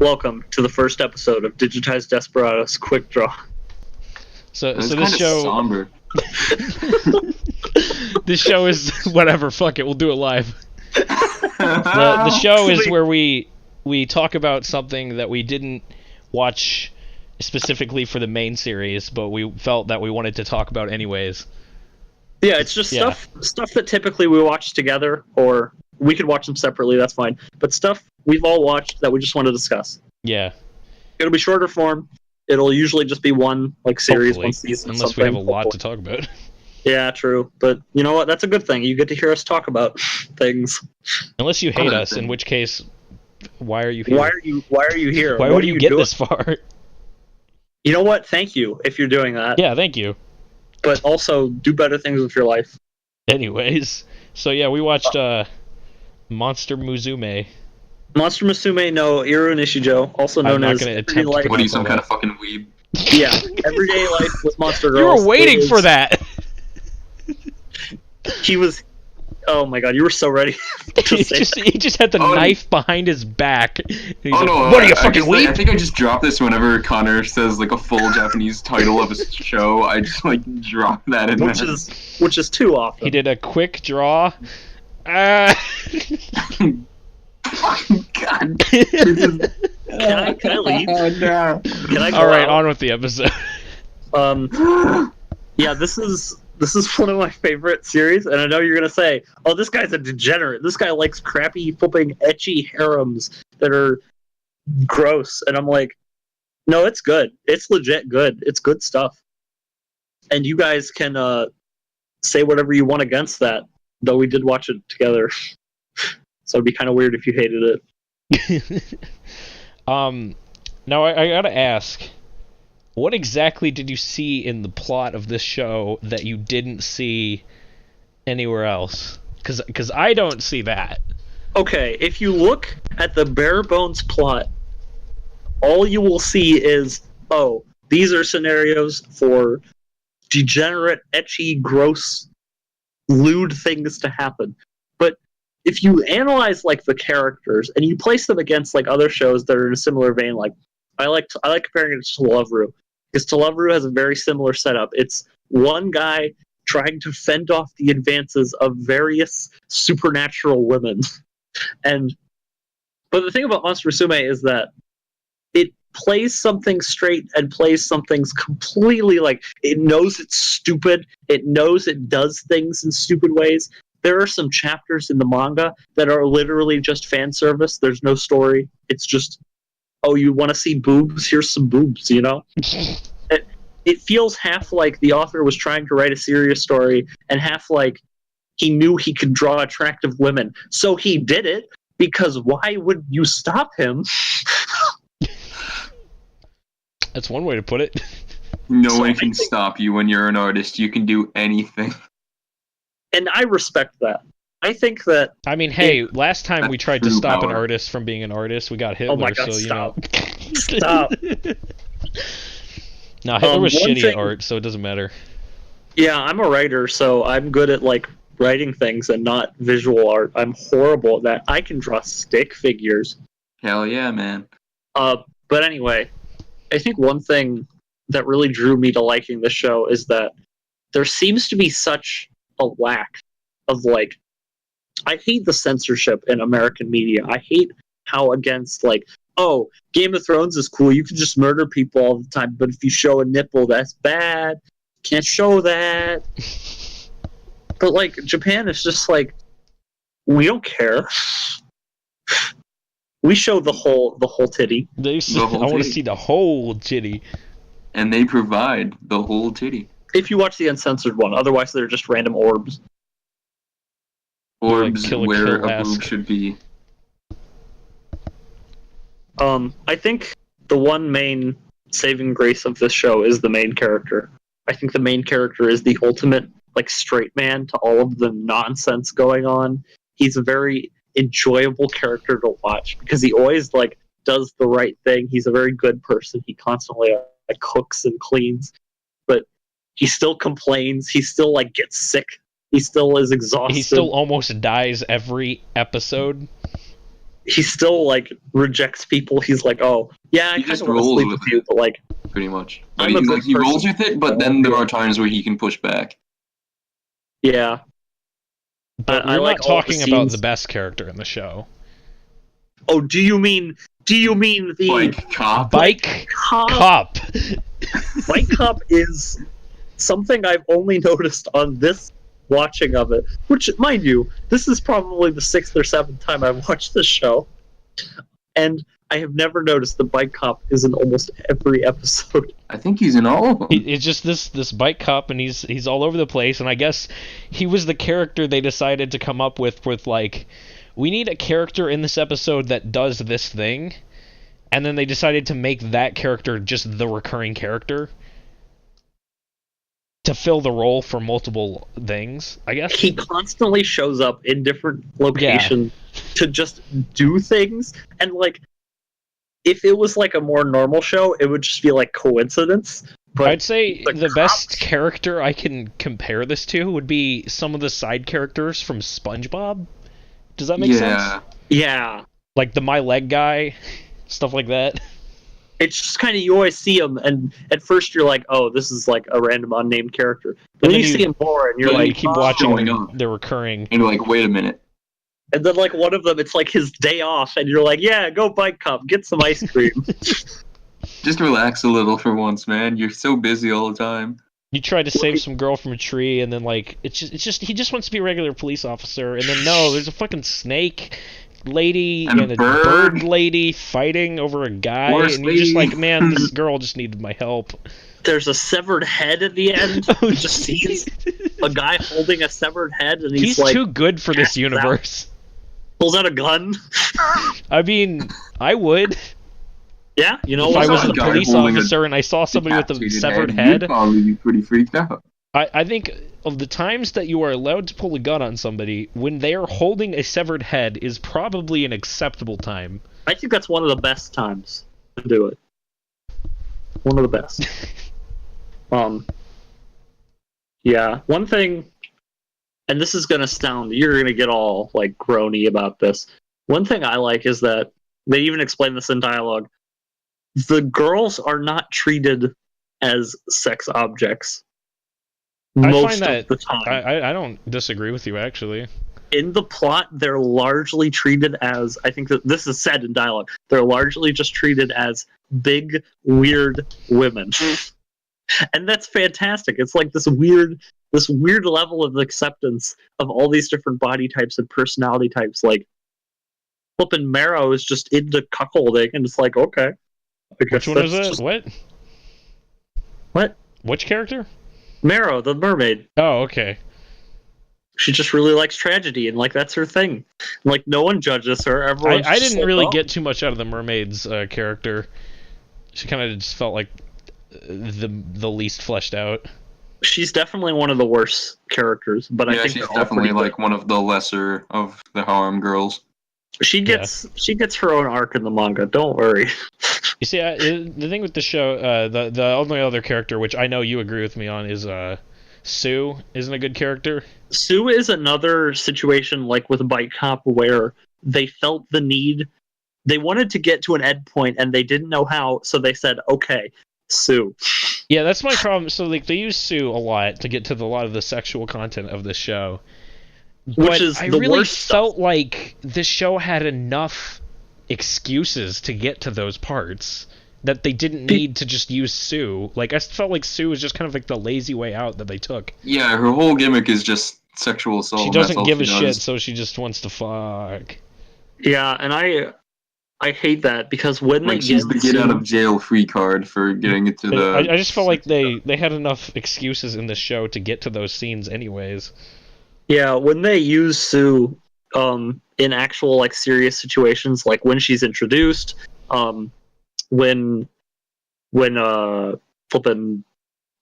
Welcome to the first episode of Digitized Desperadoes Quickdraw. So this show, somber. this show is whatever. Fuck it, we'll do it live. The show is where we talk about something that we didn't watch specifically for the main series, but we felt that we wanted to talk about anyways. Yeah, it's just stuff that typically we watch together, or we could watch them separately. That's fine. But stuff we've all watched that we just want to discuss. Yeah. It'll be shorter form. It'll usually just be one series, Hopefully, one season. Unless we have a lot to talk about. Yeah, true. But you know what? That's a good thing. You get to hear us talk about things. Unless you hate us, in which case, why are you here? Why are you here? Why would you get this far? You know what? Thank you if you're doing that. Yeah, thank you. But also, do better things with your life. Anyways, so yeah, we watched Monster Musume. Monster Musume no Iru Nishijo, also known as Everyday Life. What are you, some kind of fucking weeb? Yeah, Everyday Life with Monster Girls. You were waiting for that! He was... Oh my god, you were so ready to say he just had the knife behind his back. He's no, what are you, fucking weeb? I think I just dropped this whenever Connor says like a full Japanese title of a show. I just like drop that in there. Which is too often. He did a quick draw. God. Can I leave? Oh, no. Can I go Alright, out? on with the episode. Yeah, this is one of my favorite series, and I know you're gonna say, oh, this guy's a degenerate. This guy likes crappy, flipping, ecchi harems that are gross. And I'm like, no, it's good. It's legit good. It's good stuff. And you guys can say whatever you want against that, though we did watch it together. So it'd be kind of weird if you hated it. Now I gotta ask, what exactly did you see in the plot of this show that you didn't see anywhere else? Because I don't see that. Okay, if you look at the bare bones plot, all you will see is, oh, these are scenarios for degenerate, ecchi, gross, lewd things to happen. But if you analyze like the characters and you place them against like other shows that are in a similar vein, like I like comparing it to Love Ru, because Love Ru has a very similar setup. It's one guy trying to fend off the advances of various supernatural women. But the thing about Monster Musume is that it plays something straight and plays some things completely like it knows it's stupid. It knows it does things in stupid ways. There are some chapters in the manga that are literally just fan service. There's no story. It's just, oh, you want to see boobs? Here's some boobs, you know? It feels half like the author was trying to write a serious story and half like he knew he could draw attractive women. So he did it, because why would you stop him? That's one way to put it. No one can stop you when you're an artist. You can do anything. And I respect that. I think that... I mean, hey, last time we tried to stop an artist from being an artist, we got Hitler, oh my God, so, stop. You know... Stop. No, Hitler was shitty at art, so it doesn't matter. Yeah, I'm a writer, so I'm good at, like, writing things and not visual art. I'm horrible at that. I can draw stick figures. Hell yeah, man. But anyway, I think one thing that really drew me to liking this show is that there seems to be such a lack of, like, I hate the censorship in American media. I hate how against, like, oh, Game of Thrones is cool, you can just murder people all the time, but if you show a nipple, that's bad. Can't show that. But, like, Japan is just like, we don't care. We show the whole titty. I want to see the whole titty. And they provide the whole titty. If you watch the uncensored one, otherwise they're just random orbs. Orbs like where a boob should be. I think the one main saving grace of this show is the main character. I think the main character is the ultimate, like, straight man to all of the nonsense going on. He's a very enjoyable character to watch because he always, like, does the right thing. He's a very good person. He constantly like cooks and cleans, but he still complains. He still, like, gets sick. He still is exhausted. He still almost dies every episode. he still like rejects people. He's like, oh yeah, I He kind just of want to rolls sleep with with you, but like pretty much. But I'm a he, good like, he rolls person. with it, but then there are times where he can push back. Yeah. But I we're like not all the talking about scenes. the best character in the show. Oh, do you mean the Like, cop? Bike cop? Cop. Bike Cop is something I've only noticed on this watching of it. Which, mind you, this is probably the 6th or 7th time I've watched this show, and I have never noticed the Bike Cop is in almost every episode. I think he's in all of them. It's just this bike cop, and he's all over the place. And I guess he was the character they decided to come up with like, we need a character in this episode that does this thing, and then they decided to make that character just the recurring character to fill the role for multiple things, I guess. He constantly shows up in different locations to just do things, and like, if it was like a more normal show, it would just be like coincidence. But I'd say the cops- best character I can compare this to would be some of the side characters from SpongeBob. Does that make sense? Yeah. Like the My Leg guy, stuff like that. It's just kind of, you always see him, and at first you're like, oh, this is like a random unnamed character. But then you see him more, and you're but then like, You keep oh. watching up. the recurring. And you're like, wait a minute. And then like one of them, it's like his day off, and you're like, yeah, go Bike Cop, get some ice cream. Just relax a little for once, man. You're so busy all the time. You try to save some girl from a tree, and then like it's just he just wants to be a regular police officer, and then no, there's a fucking snake lady And a bird lady fighting over a guy, Horse and you're just lady. like, man, this girl just needed my help. There's a severed head at the end. Oh, You just sees a guy holding a severed head, and He's like, too good for this passed universe. pulls out a gun. I mean, I would Yeah, you know if I what? was a guy police holding a officer and I saw somebody with a Decapitated severed You'd head. probably be pretty freaked out. I think of the times that you are allowed to pull a gun on somebody, when they are holding a severed head is probably an acceptable time. I think that's one of the best times to do it. One of the best. Yeah, one thing, and this is gonna sound, you're gonna get all like groany about this. One thing I like is that they even explain this in dialogue. The girls are not treated as sex objects most of the time. I don't disagree with you, actually. In the plot, they're largely treated as, I think that this is said in dialogue, they're largely just treated as big, weird women. And that's fantastic. It's like this weird level of acceptance of all these different body types and personality types. Like, flippin' Marrow is just into cuckolding, and it's like, okay. Which one is it? What? What? Which character? Marrow, the mermaid. Oh, okay. She just really likes tragedy, and like that's her thing. Like, no one judges her. Everyone. I didn't really get too much out of the mermaid's character. She kind of just felt like the least fleshed out. She's definitely one of the worst characters, but I think she's they're all definitely pretty like one of the lesser of the harem girls. good. She gets her own arc in the manga. Don't worry. You see, the thing with the show, the only other character, which I know you agree with me on, is Sue isn't a good character. Sue is another situation like with Bike Cop where they felt the need. They wanted to get to an end point and they didn't know how, so they said, okay, Sue. Yeah, that's my problem. So like they use Sue a lot to get to a lot of the sexual content of this show. Which is I the really worst felt like this show had enough excuses to get to those parts that they didn't need to just use Sue. Like, I felt like Sue was just kind of like the lazy way out that they took. Yeah, her whole gimmick is just sexual assault. She doesn't give a shit, so she just wants to fuck. Yeah, and I hate that because when Like, they she's the get out of jail free card for getting it to the. I just felt like they had enough excuses in this show to get to those scenes anyways. Yeah, when they use Sue in actual like serious situations, like when she's introduced, when flippin'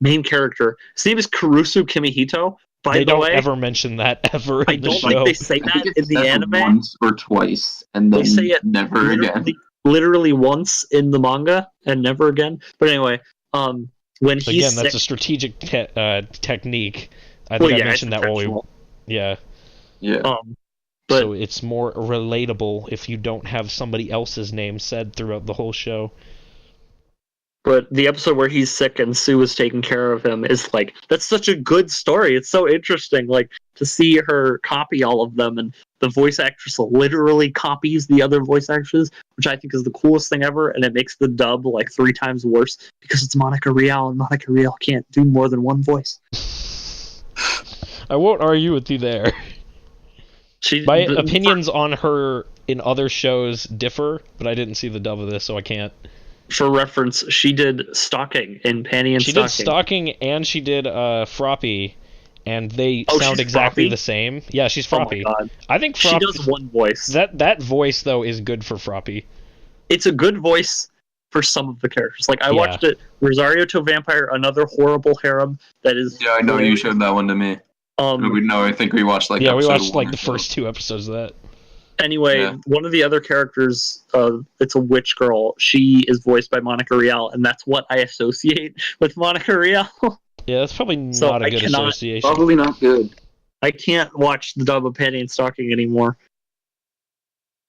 main character, his name is Kurusu Kimihito. By They the don't way, ever mention that ever I in the don't show. think they say I that think in it's the said anime. once or twice, and then They say it never again. literally once in the manga and never again. But anyway, when he's Again, that's sick, a strategic technique. I well, think yeah, I mentioned it's that while we. intentional. Yeah. Yeah. so it's more relatable if you don't have somebody else's name said throughout the whole show. But the episode where he's sick and Sue is taking care of him is like, that's such a good story. It's so interesting, like, to see her copy all of them, and the voice actress literally copies the other voice actresses, which I think is the coolest thing ever, and it makes the dub like 3 times worse because it's Monica Rial, and Monica Rial can't do more than one voice. I won't argue with you there. My opinions on her in other shows differ, but I didn't see the dub of this, so I can't. For reference, she did Stalking in Panty and Stocking. She did Stalking and she did Froppy, and they sound exactly the same. Yeah, she's Froppy. Oh my God. I think Froppy, she does one voice. That voice, though, is good for Froppy. It's a good voice for some of the characters. Like, I watched it, Rosario to Vampire, another horrible harem that is... Yeah, I know, you showed that one to me. I think we watched, like, yeah, we watched, like, the first 2 episodes of that. Anyway, one of the other characters, it's a witch girl. She is voiced by Monica Rial, and that's what I associate with Monica Rial. Yeah, that's probably not a good association. Probably not good. I can't watch the dub of Panty and Stocking anymore.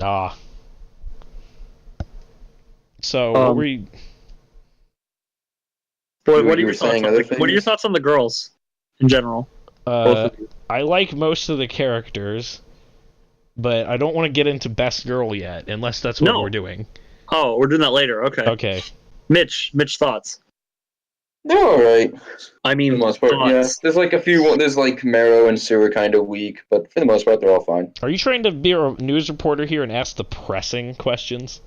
Ah. So, what were you... What are your thoughts on what are your thoughts on the girls in general? I like most of the characters, but I don't want to get into best girl yet, unless that's what we're doing. Oh, we're doing that later. Okay. Okay. Mitch, thoughts? They're alright. I mean, for the most part, yeah. There's like a few. There's like Mero and Sue are kind of weak, but for the most part, they're all fine. Are you trying to be a news reporter here and ask the pressing questions?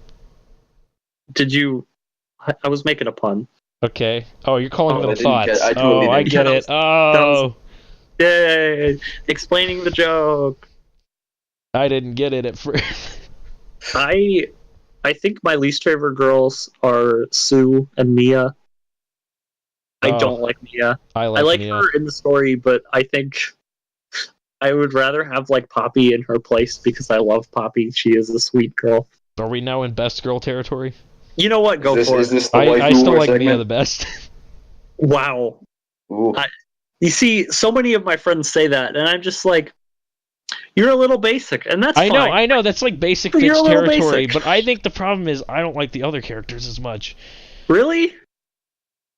Did you? I was making a pun. Okay. Oh, you're calling them thoughts. I get it. Oh. Yay! Explaining the joke. I didn't get it at first. I think my least favorite girls are Sue and Mia. I don't like Mia. I like Mia. Her in the story, but I think I would rather have like Poppy in her place because I love Poppy. She is a sweet girl. Are we now in best girl territory? You know what? Go for it. I still like Mia the best. Wow. You see, so many of my friends say that, and I'm just like, you're a little basic, and that's fine. I know, that's like basic bitch territory, but I think the problem is I don't like the other characters as much. Really?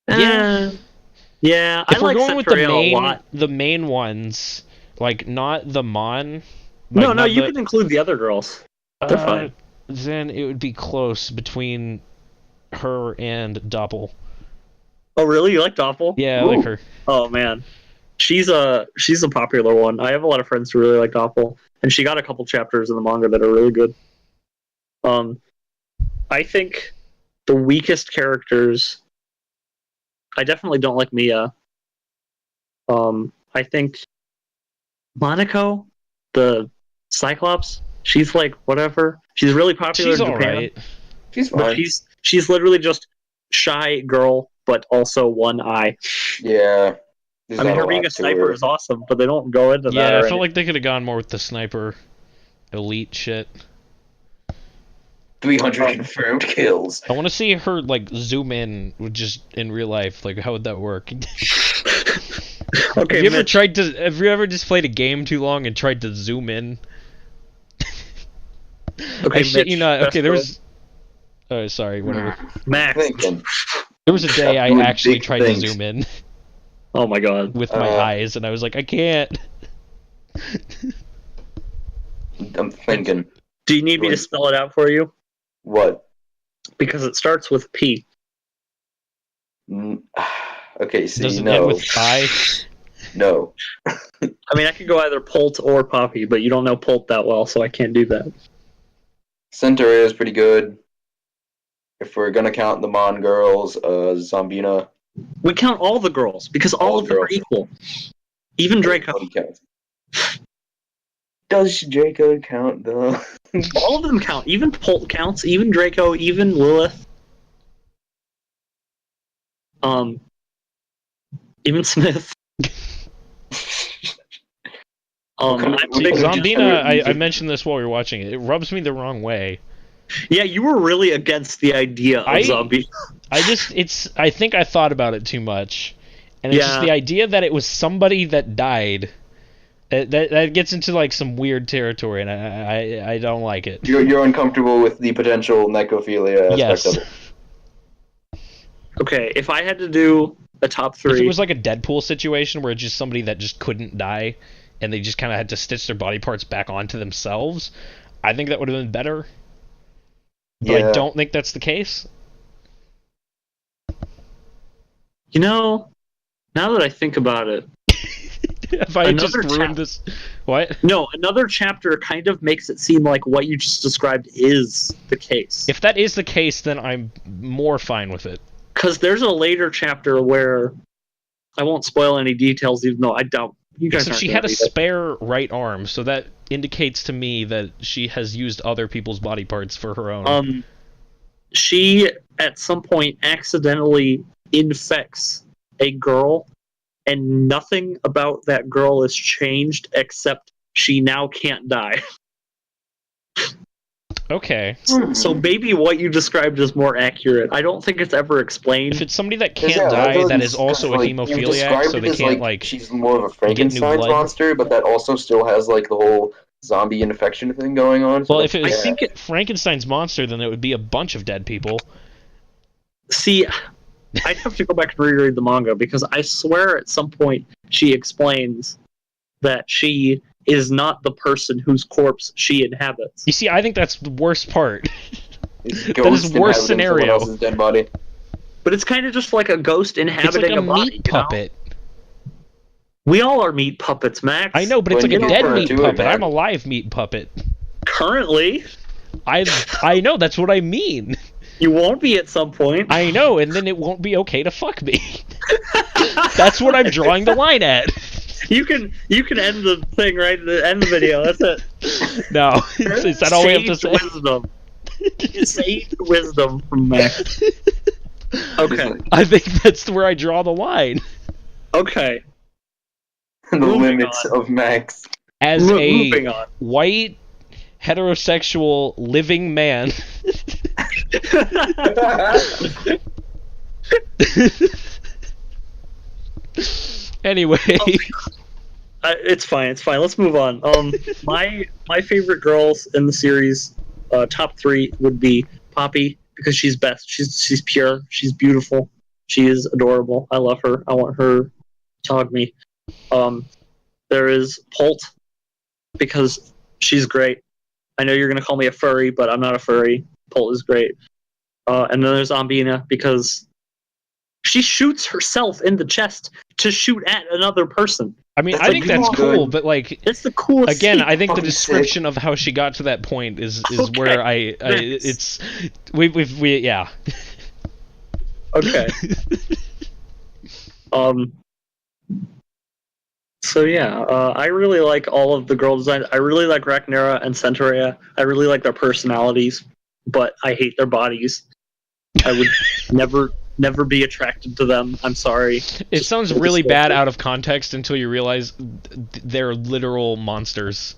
Yeah. Yeah, if we're going with the main ones, like not the Mon. Like no, you can include the other girls. They're fine. Then it would be close between her and Doppel. Oh, really? You like Doppel? Yeah, I like her. Oh man, she's a popular one. I have a lot of friends who really like Doppel, and she got a couple chapters in the manga that are really good. I think the weakest characters. I definitely don't like Mia. I think Monaco, the Cyclops, she's like whatever. She's really popular in Japan. Alright. She's fine. But she's literally just shy girl, but also one eye. Yeah. I mean, her being a sniper is awesome, but they don't go into that. Yeah, I felt like they could have gone more with the sniper elite shit. 300 confirmed kills. I want to see her like zoom in, just in real life. Like, how would that work? Okay. Have you ever just played a game too long and tried to zoom in? Okay, shit, okay, there was. Oh, sorry, whatever. Max. There was a day I actually tried to zoom in. Oh my god. With my eyes, and I was like, I can't. I'm thinking. Do you need me to spell it out for you? What? Because it starts with P. Okay, see, does it end with I? No. I mean, I could go either Polt or Poppy, but you don't know Polt that well, so I can't do that. Centaurea is pretty good. If we're gonna count the Mon girls, Zombina. We count all the girls, because all of them are equal. Even Draco. Does Draco count, though? All of them count. Even Polt counts. Even Draco. Even Lilith. Even Smith. Zombina, I mentioned this while we were watching it. It rubs me the wrong way. Yeah, you were really against the idea of Zombina. I think I thought about it too much. And it's just the idea that it was somebody that died. That gets into like some weird territory, and I don't like it. You're uncomfortable with the potential necrophilia aspect Yes. of it. Okay, if I had to do a top If three, it was like a Deadpool situation where it's just somebody that just couldn't die, and they just kind of had to stitch their body parts back onto themselves, I think that would have been better. But I don't think that's the case. you know, now that I think about it, If I had just ruined this, what? No, another chapter kind of makes it seem like what you just described is the case. If that is the case, then I'm more fine with it. Because there's a later chapter where I won't spoil any details, even though I doubt you guys. So she had a spare right arm, so that indicates to me that she has used other people's body parts for her own. She at some point accidentally infects a girl, and nothing about that girl is changed except she now can't die. Okay. So maybe what you described is more accurate. I don't think it's ever explained. If it's somebody that can't die, that is also a hemophiliac, so they can't like. She's more of a Frankenstein's monster, but that also still has like the whole zombie infection thing going on. Well, if it was Frankenstein's monster, then it would be a bunch of dead people. See, I'd have to go back and reread the manga because I swear at some point she explains that she is not the person whose corpse she inhabits. You see, I think that's the worst part. That is worst scenario. Dead body. But it's kind of just like a ghost inhabiting it's like a body, meat puppet. You know? We all are meat puppets, Max. I know, but it's like a dead meat puppet. I'm a live meat puppet. Currently. I know, that's what I mean. You won't be at some point. I know, and then it won't be okay to fuck me. That's what I'm drawing the line at. You can end the thing right at the end of the video. That's it. No, is that all we have to say? Wisdom. Sage wisdom from Max. Okay. I think that's where I draw the line. Okay. The limits of Max. As a white, heterosexual, living man. Anyway. It's fine. Let's move on. My favorite girls in the series, top three would be Poppy because she's best. She's pure. She's beautiful. She is adorable. I love her. I want her to hug me. There is Polt because she's great. I know you're gonna call me a furry, but I'm not a furry. Polt is great. And then there's Ambina because she shoots herself in the chest to shoot at another person. I mean, I think that's cool, but like, it's the coolest. Again, I think the description of how she got to that point is okay, where it's we yeah. Okay. So yeah, I really like all of the girl designs. I really like Rhaenyra and Centaurea. I really like their personalities, but I hate their bodies. I would never be attracted to them. I'm sorry. It sounds really bad out of context until you realize they're literal monsters.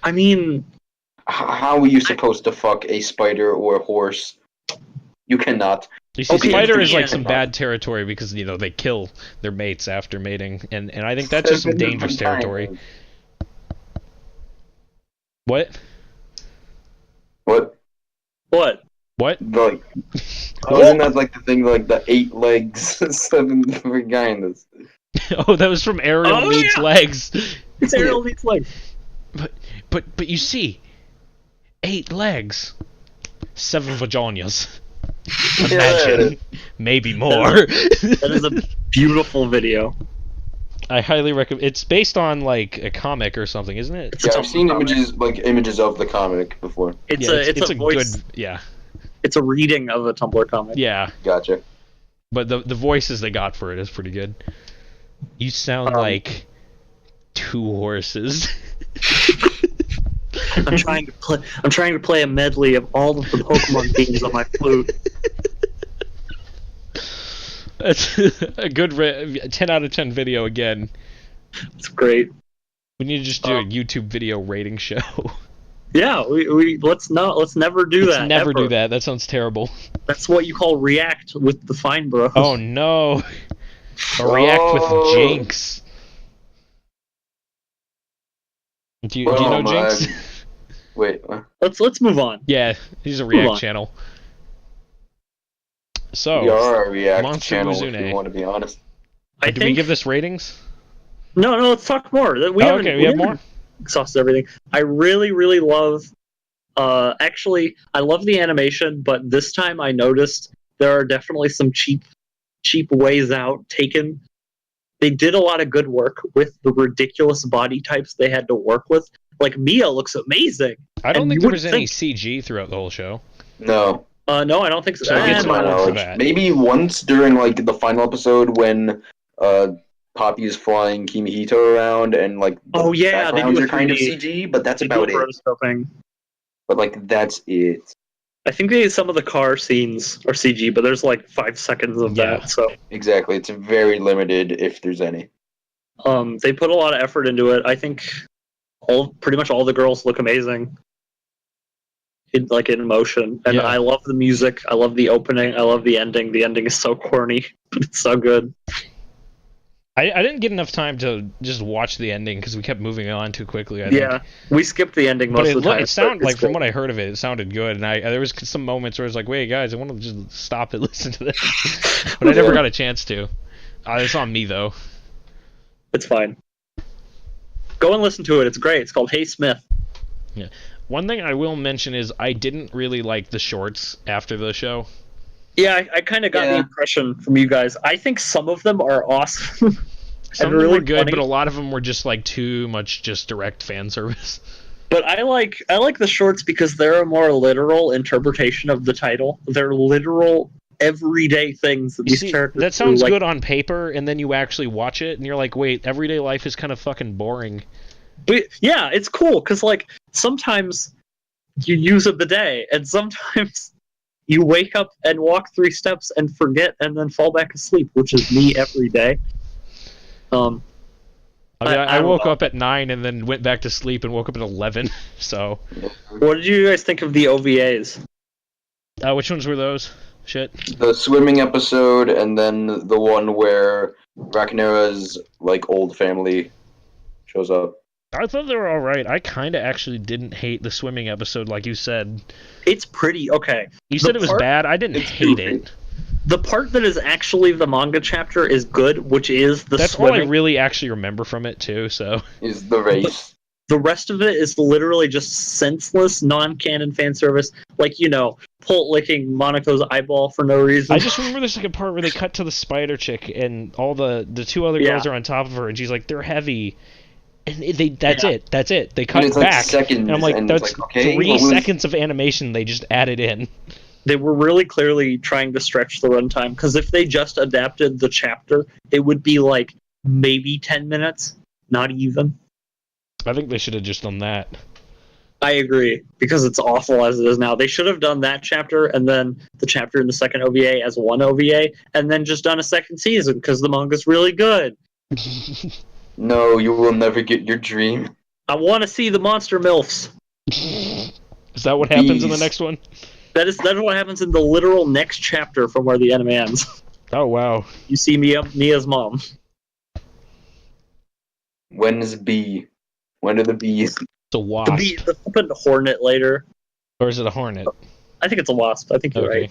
I mean, how are you supposed to fuck a spider or a horse? You cannot. You see, spider is like some bad territory because, you know, they kill their mates after mating, and I think that's just some dangerous territory. What? What? What? What? Like, wasn't that like the thing, like the 8 legs, 7 vaginas? Oh, that was from Ariel Needs Legs. It's Ariel Needs Legs. But you see, 8 legs, 7 vaginas. Imagine, maybe more. That is a beautiful video. I highly recommend. It's based on like a comic or something, isn't it? Yeah, I've seen images of the comic before. It's a voice. Good, yeah. It's a reading of a Tumblr comic. Yeah. Gotcha. But the voices they got for it is pretty good. You sound like 2 horses. I'm trying to play a medley of all of the Pokemon themes on my flute. That's a good 10 out of 10 video again. It's great. We need to just do a YouTube video rating show. Yeah, we let's never do that. Never do that. That sounds terrible. That's what you call react with the Fine Bros. Oh no. A react with Jinx. Do you know Jinx? Wait. Let's move on. Yeah, he's a React channel. So We are a React Monster channel, Musume. if you want to be honest. Did we give this ratings? No, let's talk more. We have more? Exhausted everything. I really, really love... actually, I love the animation, but this time I noticed there are definitely some cheap ways out taken. They did a lot of good work with the ridiculous body types they had to work with. Like, Mia looks amazing. I don't think there was any CG throughout the whole show. No. No, I don't think so. So my knowledge. Maybe once during like the final episode when Poppy is flying Kimihito around and like the backgrounds are kind of CG, but that's about it. Rotoscoping. But like that's it. I think some of the car scenes are CG, but there's like 5 seconds of that. So exactly, it's very limited if there's any. They put a lot of effort into it. I think pretty much all the girls look amazing. In motion, and I love the music. I love the opening. I love the ending. The ending is so corny, but it's so good. I didn't get enough time to just watch the ending because we kept moving on too quickly. I think. We skipped the ending most of the time. It sounded like, from what I heard of it, it sounded good, and there was some moments where I was like, "Wait, guys, I want to just stop and listen to this," but I never got a chance to. It's on me though. It's fine. Go and listen to it. It's great. It's called Hey Smith. Yeah. One thing I will mention is I didn't really like the shorts after the show. Yeah, I kind of got the impression from you guys. I think some of them are awesome. Some of them were good, but a lot of them were just like too much just direct fan service. But I like the shorts because they're a more literal interpretation of the title. They're literal everyday things that these characters that sounds good on paper, and then you actually watch it and you're like, wait, everyday life is kind of fucking boring. But yeah, it's cool because like sometimes you use a bidet, and sometimes you wake up and walk 3 steps and forget, and then fall back asleep, which is me every day. I woke up at 9 and then went back to sleep and woke up at 11. So, what did you guys think of the OVAs? Which ones were those? Shit. The swimming episode, and then the one where Rakanera's like old family shows up. I thought they were all right. I kind of actually didn't hate the swimming episode, like you said. It's pretty okay. You said it was bad. I didn't hate it. The part that is actually the manga chapter is good, which is the That's swimming. all I really actually remember from it, too, so... Is the race. The rest of it is literally just senseless, non-canon fan service. Like, Pult licking Monaco's eyeball for no reason. I just remember the second part where they cut to the spider chick, and all the 2 other girls are on top of her, and she's like, they're heavy. And that's it. They cut back. Seconds, and I'm like, that's 3 seconds of animation they just added in. They were really clearly trying to stretch the runtime, because if they just adapted the chapter, it would be like maybe 10 minutes, not even. I think they should have just done that. I agree, because it's awful as it is now. They should have done that chapter, and then the chapter in the second OVA as one OVA, and then just done a second season, because the manga's really good. No, you will never get your dream. I want to see the monster MILFs. Is that what happens in the next one? That's what happens in the literal next chapter from where the anime ends. Oh, wow. You see Mia's mom. When are the bees? It's a wasp. The flippin' hornet later. Or is it a hornet? I think it's a wasp. I think you're right.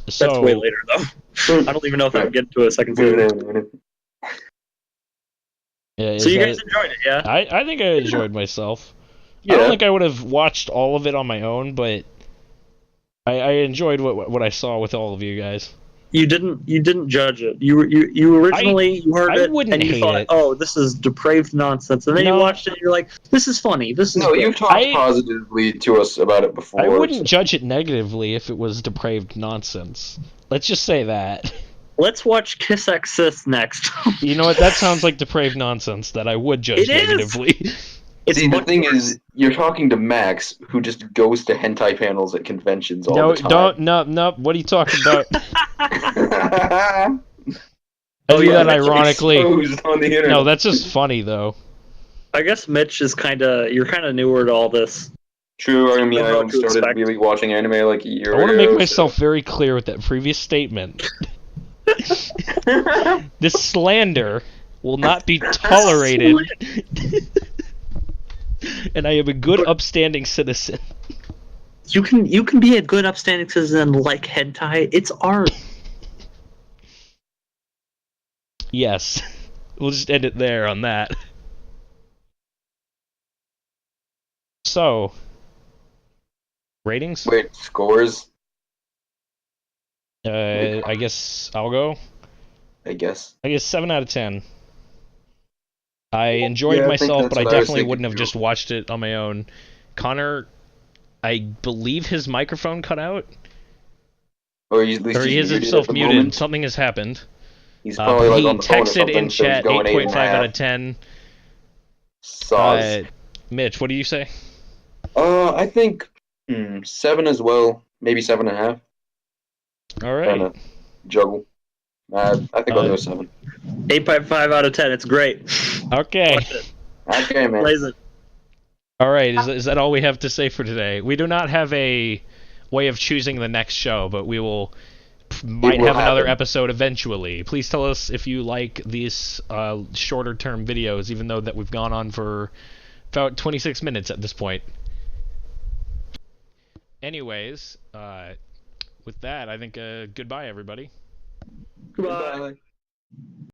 So, that's way later, though. I don't even know if I can get into a second season. Yeah, so you guys enjoyed it, yeah? I think I enjoyed myself. Yeah. I don't think I would have watched all of it on my own, but I enjoyed what I saw with all of you guys. You didn't judge it. You originally heard it and you thought, oh, this is depraved nonsense, and then you watched it and you're like, this is funny. This is good. You've talked positively to us about it before. I wouldn't judge it negatively if it was depraved nonsense. Let's just say that. Let's watch Kiss X Sis next. You know what? That sounds like depraved nonsense that I would judge negatively. See, the thing is, you're talking to Max, who just goes to hentai panels at conventions all the time. No. What are you talking about? I do that ironically. On the internet. No, that's just funny, though. I guess Mitch is you're kind of newer to all this. True, I mean, I only started really watching anime like a year ago. I want to make myself very clear with that previous statement. This slander will not be tolerated. And I am a good, upstanding citizen. You can be a good, upstanding citizen like hentai. It's art. Yes. We'll just end it there on that. So, ratings? Wait, scores? I guess I'll go. I guess 7 out of 10. I enjoyed myself, but I definitely wouldn't have just watched it on my own. Connor, I believe his microphone cut out. Or he is himself muted. Moment. Something has happened. He's probably like he on the phone or texted in so chat 8.5 out of 10. Mitch, what do you say? I think 7 as well. Maybe 7.5. All right. Kinda juggle. I think I'll go 7. 8.5 out of 10. It's great. Okay. Okay, man. Blaze it. All right. Is that all we have to say for today? We do not have a way of choosing the next show, but we might have another episode eventually. Please tell us if you like these shorter term videos, even though that we've gone on for about 26 minutes at this point. Anyways, with that, I think goodbye, everybody. Goodbye.